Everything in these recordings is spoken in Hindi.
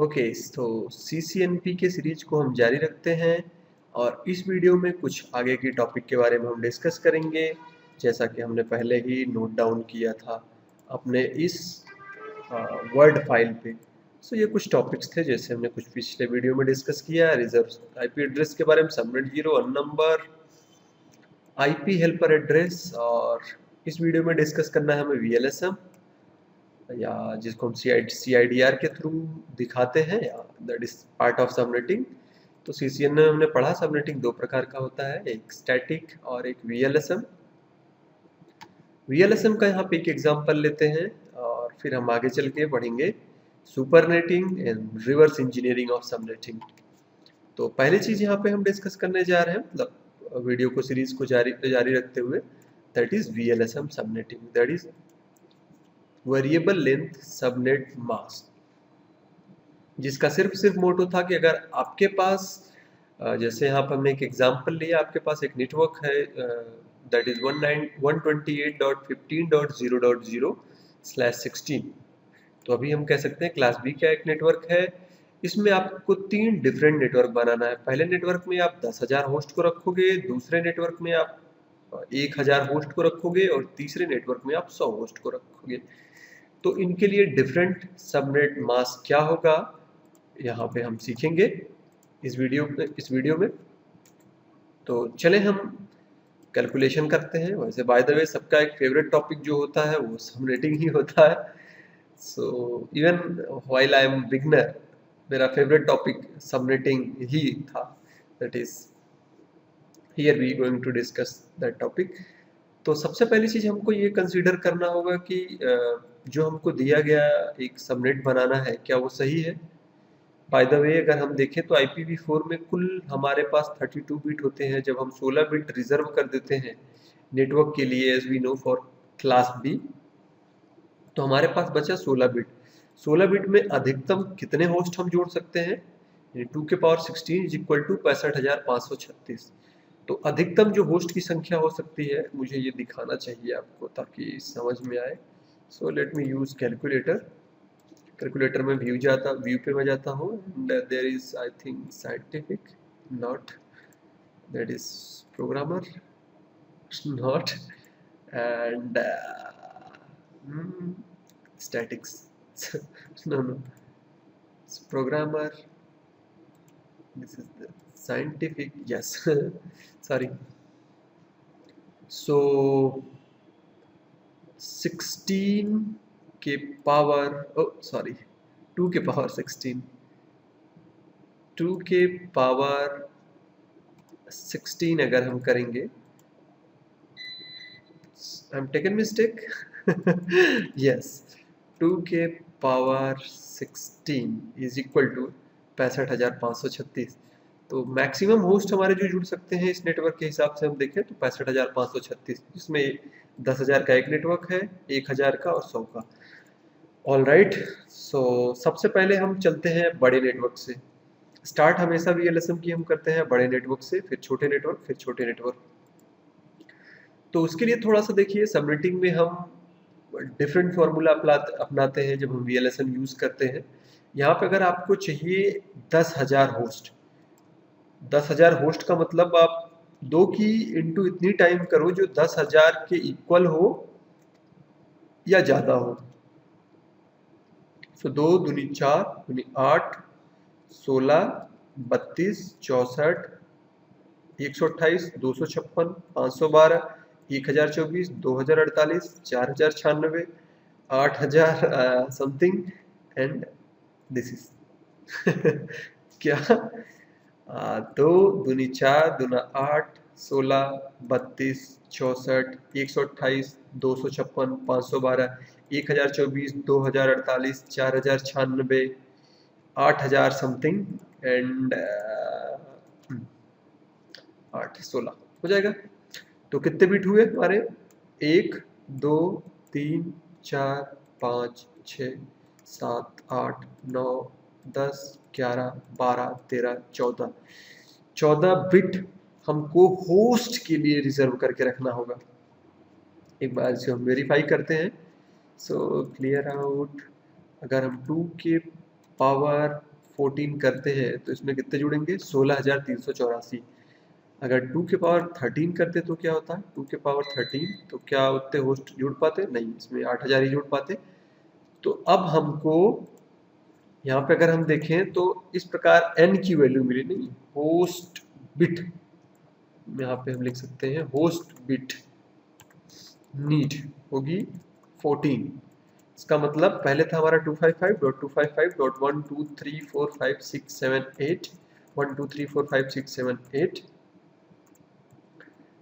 ओके, तो CCNP के सीरीज को हम जारी रखते हैं और इस वीडियो में कुछ आगे की टॉपिक के बारे में हम डिस्कस करेंगे। जैसा कि हमने पहले ही नोट डाउन किया था अपने इस वर्ड फाइल पे। ये कुछ टॉपिक्स थे जैसे हमने कुछ पिछले वीडियो में डिस्कस किया, रिजर्व आईपी एड्रेस के बारे में, subnet 0 1 number, IP helper address, और इस वीडियो में डिस्कस करना है हमें VLSM, या जिसको हम CIDR के थ्रू दिखाते हैं, या that is part of subnetting. तो CCN में हमने पढ़ा सबनेटिंग दो प्रकार का होता है, एक स्टैटिक और एक VLSM। VLSM का यहाँ पे एक एग्जांपल लेते हैं और फिर हम आगे चल के पढ़ेंगे supernetting and reverse engineering of subnetting. तो पहली चीज यहाँ पे हम डिस्कस करने जा रहे हैं, मतलब वीडियो को सीरीज को जारी रखते हुए, that is VLSM subnetting, that is variable length subnet mask, जिसका सिर्फ मोटो था कि अगर आपके पास जैसे यहाँ पर हमने एक एग्जांपल लिया, आपके पास एक नेटवर्क है दैट इज 128.15.0.0/16। तो अभी हम कह सकते हैं क्लास बी का एक नेटवर्क है, इसमें आपको 3 डिफरेंट नेटवर्क बनाना है। पहले नेटवर्क में आप 10,000 होस्ट को रखोगे, दूसरे नेटवर्क में आप 1,000 होस्ट को रखोगे और तीसरे नेटवर्क में आप 100 होस्ट को रखोगे। तो इनके लिए डिफरेंट सबनेट मास्क क्या होगा, यहाँ पे हम सीखेंगे इस वीडियो में। तो चले हम कैलकुलेशन करते हैं। वैसे बाय द वे सबका एक फेवरेट टॉपिक जो होता है वो सबनेटिंग ही होता है। So even while I am beginner, मेरा फेवरेट टॉपिक सबनेटिंग ही था। That is here we going to discuss that topic. तो सबसे पहली चीज हमको ये कंसीडर करना होगा कि जो हमको दिया गया एक सबनेट बनाना है, क्या वो सही है। बाय द वे अगर हम देखें तो IPv4 में कुल हमारे पास 32 बिट होते हैं। जब हम 16 बिट रिजर्व कर देते हैं नेटवर्क के लिए, as we know for class B, तो हमारे पास बचा 16 बिट। 16 बिट में अधिकतम कितने होस्ट हम जोड़ सकते हैं, 2 के पावर 16 इज इक्वल टू 65,536। तो अधिकतम जो होस्ट की संख्या हो सकती है, मुझे ये दिखाना चाहिए आपको ताकि समझ में आए। So let me use calculator. Calculator में व्यू पे मैं जाता हूँ, and there is I think scientific, not, that is programmer, not, and statics no, it's programmer, this is the scientific, yes sorry. So 16 के पावर, सॉरी 2 के पावर 16, 2 के पावर 16 अगर हम करेंगे, I am taken mistake yes, 2 के पावर 16 इज इक्वल टू 65,536। तो मैक्सिमम होस्ट हमारे जो जुड़ सकते हैं इस नेटवर्क के हिसाब से हम देखें तो 65,536, जिसमें 10,000 का एक नेटवर्क है, 1,000 का और 100 का। ऑल राइट, सो सबसे पहले हम चलते हैं बड़े नेटवर्क से। स्टार्ट हमेशा VLSM की हम करते हैं बड़े नेटवर्क से, फिर छोटे नेटवर्क, फिर छोटे नेटवर्क। तो उसके लिए थोड़ा सा देखिए, सबनेटिंग में हम डिफरेंट फार्मूला अपनाते हैं जब हम VLSM यूज करते हैं। यहाँ पे अगर आपको चाहिए 10,000 होस्ट, 10,000 होस्ट का मतलब आप 2 की इंटू इतनी टाइम करो जो 10,000 के इक्वल हो या ज्यादा हो। तो 2 दूनी 4 दूनी 8, 16, 32, 64, 128, 256, 512, 1024, 2048, 4096, 8000 समथिंग, एंड दिस इज क्या 2 दूनी 4 दूना 8, 16, 32, 64, 128, 256, 512, 1024, 2048, 4096, 8000 समथिंग, एंड 8 16 हो जाएगा। तो कितने बिट हुए हमारे, 1 2 3 4 5 6 7 8 9 10 11 12 13 14, 14 बिट हमको होस्ट के लिए रिजर्व करके रखना होगा। एक बार इसे हम वेरीफाई करते हैं। सो क्लियर आउट, अगर हम 2 के पावर 14 करते हैं तो इसमें कितने जुड़ेंगे? 16,384। अगर 2 के पावर 13 करते तो क्या होता है? 2 के पावर 13 तो क्या उतने होस्ट जुड़ पाते? नहीं, इसमें 8,000 ही जुड़ पाते। तो अब हमको यहाँ पे अगर हम देखें तो इस प्रकार n की वैल्यू मिली नहीं, होस्ट बिट यहाँ पे हम लिख सकते हैं होस्ट बिट नीड होगी 14। इसका मतलब पहले था हमारा 255.255.1234567 1 2 3 4 5 6 7 8।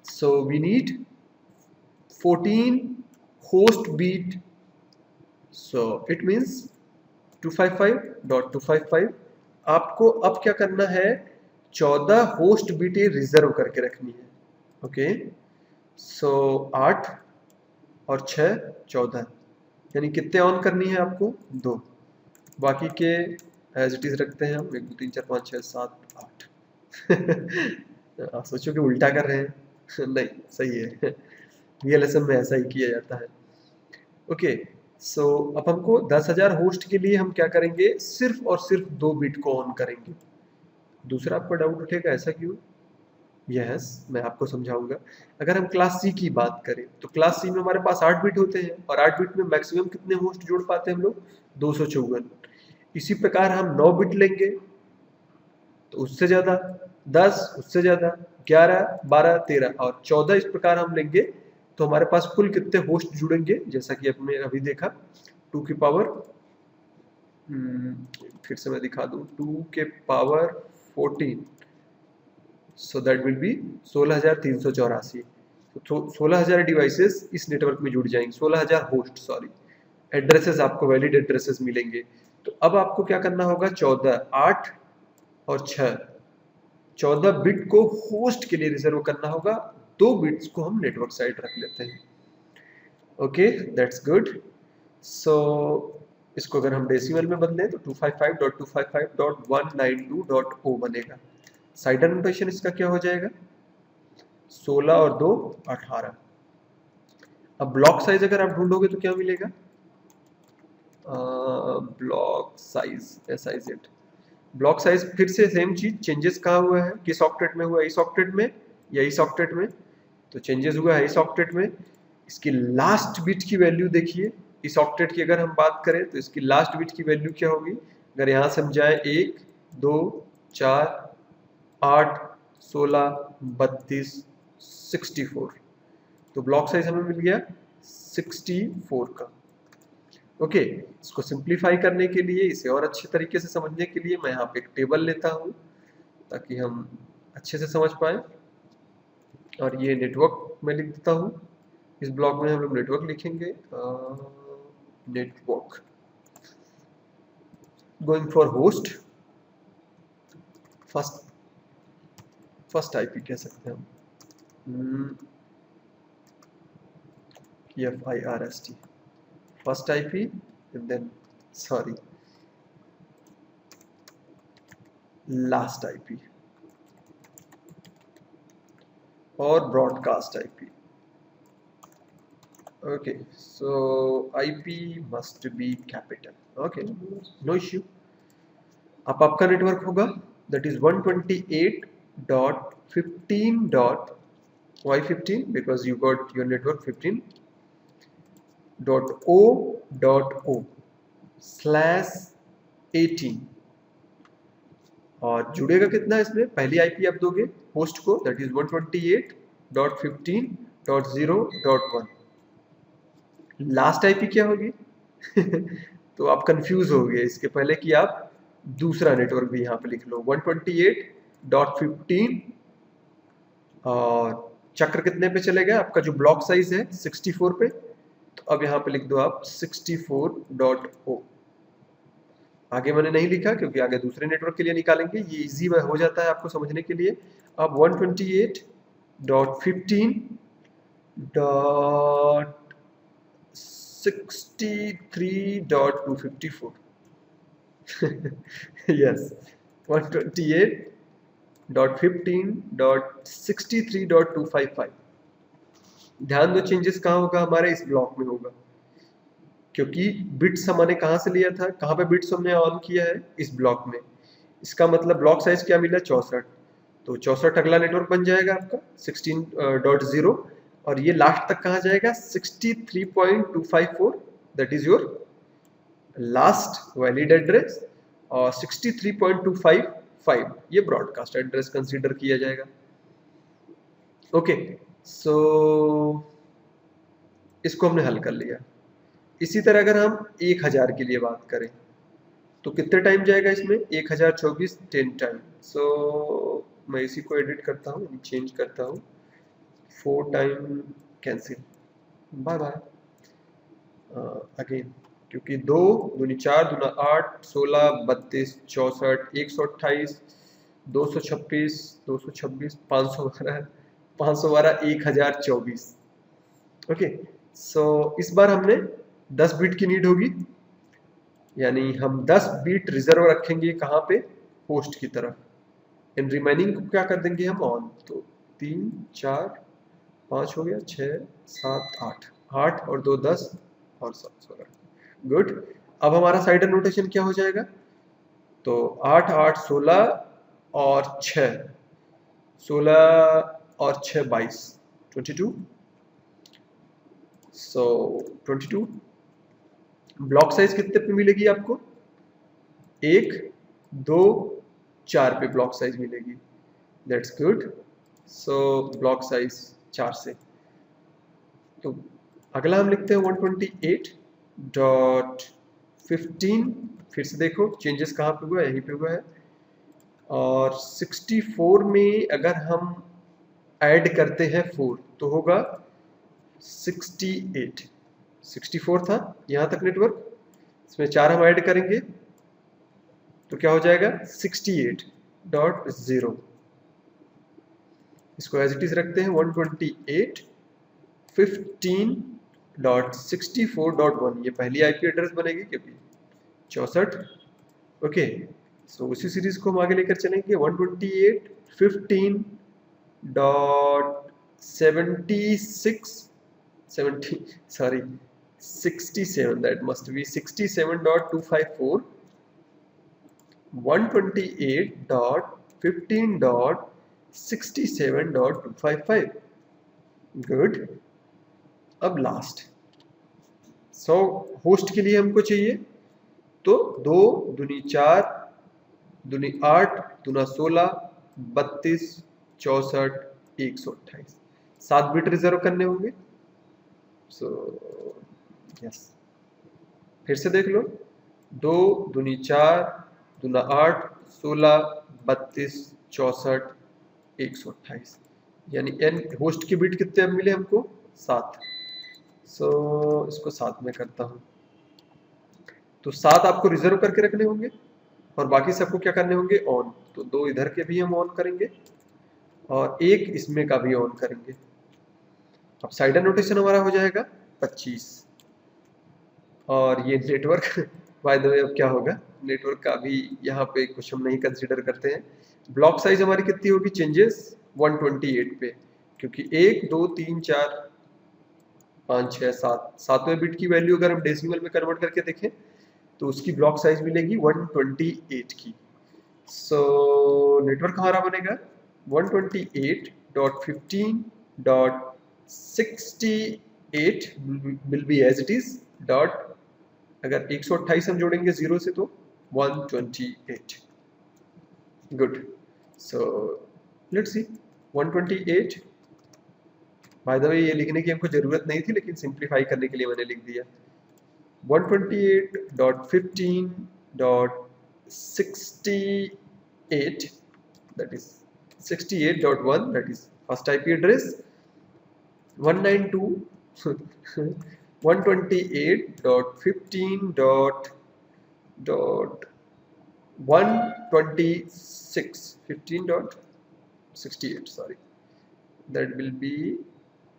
so we need 14 host beat, so it means 255.255। आपको अब क्या करना है? 14 होस्ट बीट रिजर्व करके रखनी है। ओके, सो 8 और 6 14, यानी कितने ऑन करनी है आपको? 2। बाकी के एज इट इज रखते हैं हम 1 2 3 4 5 6 7 8। आप सोचो कि उल्टा कर रहे हैं। नहीं, सही है, VLSM में ऐसा ही किया जाता है। ओके, सो अब हमको 10,000 होस्ट के लिए हम क्या करेंगे? सिर्फ और सिर्फ 2 बिट को ऑन करेंगे। दूसरा आपको डाउट उठेगा ऐसा क्यों? यस, मैं आपको समझाऊंगा। अगर हम क्लास सी की बात करें तो क्लास सी में हमारे पास 8 बिट होते हैं और 8 बिट में मैक्सिमम कितने होस्ट जोड़ पाते हैं हम लोग? 254। इसी प्रकार हम 9 बिट लेंगे तो उससे ज्यादा, 10 उससे ज्यादा, 11 12 13 और 14 इस प्रकार हम लेंगे तो हमारे पास कुल कितने होस्ट जुड़ेंगे? जैसा कि आपने अभी देखा 2 की पावर फिर से मैं दिखा दूं 2 के power 14, so that will be 16,384। तो 16,000 डिवाइसेस इस नेटवर्क में जुड़ जाएंगे, 16,000 होस्ट, सॉरी, एड्रेसेस आपको वैलिड एड्रेसेस मिलेंगे। तो अब आपको क्या करना होगा? 14 8 और 6 14 बिट को होस्ट के लिए रिजर्व करना होगा, 2 बिट्स को हम नेटवर्क साइड रख लेते हैं। Okay, that's good. सो इसको अगर हम डेसिमल में बदलें तो 255.255.192.0 बनेगा। साइडर नोटेशन इसका क्या हो जाएगा? 16 और 2 18। अब ब्लॉक साइज अगर आप ढूंढोगे तो क्या मिलेगा? Block size SIZ, block size फिर से सेम चीज, चेंजेस कहाँ हुआ है? किस ऑक्टेट में हुआ? इस ऑक्टेट में या इस ऑक्टेट में? तो चेंजेस हुआ है इस ऑक्टेट में। इसकी लास्ट बिट की वैल्यू देखिए, इस ऑक्टेट की अगर हम बात करें तो इसकी लास्ट बिट की वैल्यू क्या होगी? अगर यहाँ से हम जाए 1 2 4 8 16 32 64, तो ब्लॉक साइज हमें मिल गया 64 का। ओके, इसको सिंप्लीफाई करने के लिए, इसे और अच्छे तरीके से समझने के लिए मैं यहाँ पे एक टेबल लेता हूँ ताकि हम अच्छे से समझ पाए। और ये नेटवर्क मैं लिख देता हूँ, इस ब्लॉक में हम लोग नेटवर्क लिखेंगे, network going for host, first IP कह सकते हैं हम, FIRST, first IP, then sorry last IP और broadcast IP. okay, so IP must be capital, okay, no issue। अब आपका नेटवर्क होगा that is 128.15. why 15? because you got your network 15.0.0/18 और जुड़ेगा कितना इसमें? पहली आईपी आप दोगे होस्ट को, that is 128.15.0.1। लास्ट आईपी क्या होगी? तो आप कंफ्यूज हो गए, इसके पहले कि आप दूसरा नेटवर्क भी यहाँ पे लिख लो 128.15 और चक्र कितने पे चलेगा? आपका जो ब्लॉक साइज है 64 पे, तो अब यहाँ पे लिख दो आप 64.0। आगे मैंने नहीं लिखा क्योंकि आगे दूसरे नेटवर्क के लिए निकालेंगे, ये इजी हो जाता है आपको समझने के लिए। अब 128.63.254 yes, 128.15.63.255। ध्यान दो चेंजेस कहाँ होगा? हमारे इस ब्लॉक में होगा, क्योंकि बिट्स हमने कहाँ से लिया था? कहाँ पे बिट्स हमने ऑन किया है? इस ब्लॉक में। इसका मतलब ब्लॉक साइज क्या मिला 64, तो 64 अगला नेटवर्क बन जाएगा आपका 16.0 और ये लास्ट तक कहाँ जाएगा 63.254, that is your last valid address और 63.255 ये ब्रॉडकास्ट एड्रेस कंसीडर किया जाएगा। ओके, सो इसको हमने हल कर लिया। इसी तरह अगर हम 1000 के लिए बात करें तो कितने टाइम जाएगा इसमें 1024 10 टाइम। सो मैं इसी को एडिट करता हूँ, चेंज करता हूँ, 4 time cancel, by by again, क्योंकि 2 दूनी 4 दूना 8 16 32 64 128 226 226 512 512 1024। ओके, सो इस बार हमने 10 बिट की नीड होगी, यानी हम 10 बिट रिजर्व रखेंगे कहाँ पे, होस्ट की तरफ, इन रिमेनिंग को क्या कर देंगे हम ऑन। तो 3 4 5 हो गया, 6 7 8 8 और 2 10 और 7 16, गुड। अब हमारा साइडर नोटेशन क्या हो जाएगा, तो 8 8 16 और 6 16 और 6 22 22, सो 22। ब्लॉक साइज कितने पे मिलेगी आपको, 1 2 4 पे ब्लॉक साइज मिलेगी, that's good. So block size 4 से, तो अगला हम लिखते हैं 128.15, फिर से देखो चेंजेस कहाँ पे हुआ है, यहीं पे हुआ है। और 64 में अगर हम ऐड करते हैं 4 तो होगा 68, 64 था यहाँ तक नेटवर्क, इसमें 4 हम ऐड करेंगे तो क्या हो जाएगा 68.0। इसको एज इट इज रखते हैं 128.15.64.1, ये पहली आईपी एड्रेस बनेगी क्योंकि 64। ओके, सो उसी सीरीज को हम आगे लेकर चलेंगे 128.15.67 that must be 67.254 128.15.67.255, गुड। अब लास्ट, सो होस्ट के लिए हमको चाहिए तो 2 दूनी 4 दूनी 8 दूना 16 32 64 128, 7 बिट रिजर्व करने होंगे। सो यस, फिर से देख लो, 2 दूनी 4 दूना 8 16 32 64 128, यानी एन होस्ट की बिट कितने अब मिले हमको 7। सो इसको 7 में करता हूँ, तो 7 आपको रिजर्व करके रखने होंगे और बाकी सबको क्या करने होंगे ऑन, तो 2 इधर के भी हम ऑन करेंगे और 1 इसमें का भी ऑन करेंगे। अब साइडर नोटेशन हमारा हो जाएगा 25 और ये नेटवर्क बाय द वे अब क्या होगा, नेटवर्क का भी यहाँ पे कुछ हम नहीं कंसीडर करते हैं। ब्लॉक साइज हमारी कितनी होगी चेंजेस 128 पे, क्योंकि 1 2 3 4 5 6 7 7वें बिट की वैल्यू अगर हम डेसिमल में कन्वर्ट करके देखें तो उसकी ब्लॉक साइज मिलेगी 128 की। सो नेटवर्क हमारा बनेगा 128.15.68 will be as it is dot, अगर 128 हम जोड़ेंगे 0 से तो 128, good. So let's see 128, by the way ये लिखने की हमको जरूरत नहीं थी लेकिन सिंप्लीफाई करने के लिए मैंने लिख दिया 128.15.68, that is 68.1, that is first IP address, 192 128.15.126 15.68, sorry, that will be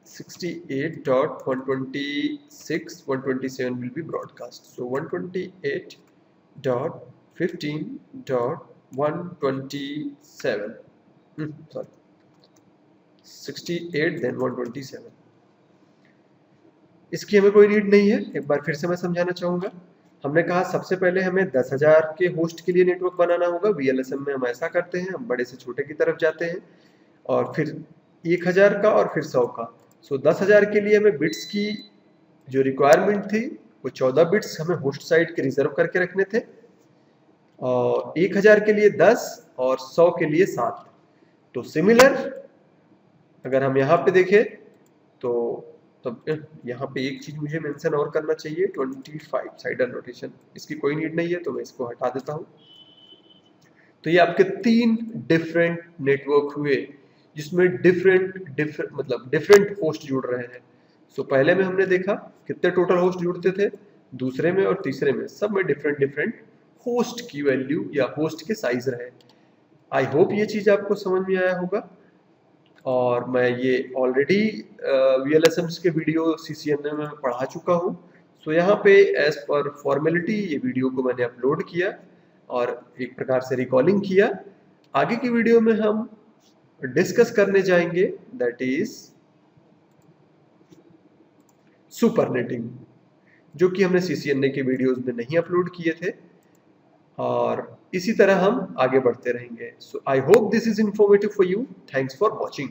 68.126 127 will be broadcast. So 128.15.127 sorry 68 then 127, इसकी हमें कोई नीड नहीं है। एक बार फिर से मैं समझाना चाहूँगा हमने कहा सबसे पहले हमें 10,000 के होस्ट के लिए नेटवर्क बनाना होगा। वीएलएसएम में हम ऐसा करते हैं, हम बड़े से छोटे की तरफ जाते हैं और फिर 1000 का और फिर 100 का। सो 10,000 के लिए हमें बिट्स की जो रिक्वायरमेंट थी वो 14 बिट्स हमें होस्ट साइड के रिजर्व करके रखने थे, और 1000 के लिए 10 और 100 के लिए 7। तो सिमिलर अगर हम यहाँ पे देखें तो तब यहाँ पे एक चीज मुझे मेंशन और करना चाहिए, 25 साइडर नोटेशन, इसकी कोई नीड नहीं है तो मैं इसको हटा देता हूँ। तो ये आपके 3 डिफरेंट नेटवर्क हुए जिसमें डिफरेंट होस्ट जुड़ रहे हैं। सो पहले में हमने देखा कितने टोटल होस्ट जुड़ते थे, दूसरे में और तीसरे में सब में डिफरेंट होस्ट की वैल्यू या होस्ट के साइज रहे। आई होप ये चीज आपको समझ में आया होगा। और मैं ये ऑलरेडी वीएलएसएम्स के वीडियो सीसीएनए में पढ़ा चुका हूँ। सो यहाँ पे एज पर फॉर्मेलिटी ये वीडियो को मैंने अपलोड किया और एक प्रकार से रिकॉलिंग किया। आगे की वीडियो में हम डिस्कस करने जाएंगे दैट इज सुपरनेटिंग, जो कि हमने सीसीएनए के वीडियोस में नहीं अपलोड किए थे, और इसी तरह हम आगे बढ़ते रहेंगे। So I hope this is informative for you. Thanks for watching.